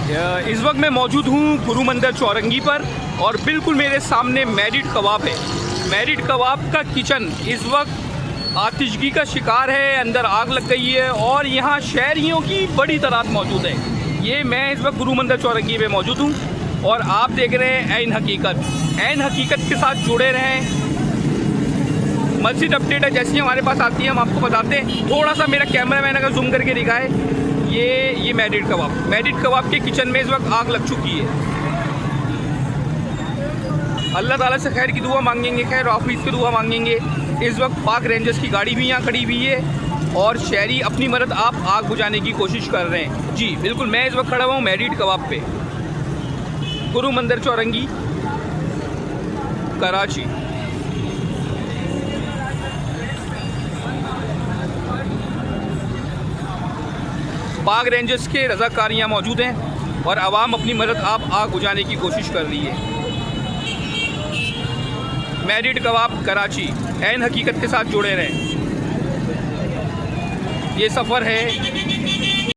इस वक्त मैं मौजूद हूँ गुरु मंदिर चौरंगी पर और बिल्कुल मेरे सामने मैरिड कबाब है। मैरिड कबाब का किचन इस वक्त आतिशगी का शिकार है, अंदर आग लग गई है और यहाँ शहरियों की बड़ी तादाद मौजूद है। ये मैं इस वक्त गुरु मंदिर चौरंगी पे मौजूद हूँ और आप देख रहे हैं ऐन हकीकत। ऐन हकीकत के साथ जुड़े रहें। मस्जिद अपडेट है, जैसी हमारे पास आती है हम आपको बताते हैं। थोड़ा सा मेरा कैमरा मैन अगर जूम करके दिखाए, ये मैरिड कबाब के किचन में इस वक्त आग लग चुकी है। अल्लाह ताला से खैर की दुआ मांगेंगे, खैर ऑफिस की दुआ मांगेंगे। इस वक्त पाक रेंजर्स की गाड़ी भी यहाँ खड़ी हुई है और शहरी अपनी मदद आप आग बुझाने की कोशिश कर रहे हैं। जी बिल्कुल, मैं इस वक्त खड़ा हुआ हूँ मैरिड कबाब पे, गुरु मंदिर चौरंगी, कराची। पाक रेंजर्स के रज़ाकार यहाँ मौजूद हैं और आवाम अपनी मदद आप आग बुझाने की कोशिश कर रही है। मैरिड कबाब कराची, ऐन हकीकत के साथ जुड़े रहें। ये सफ़र है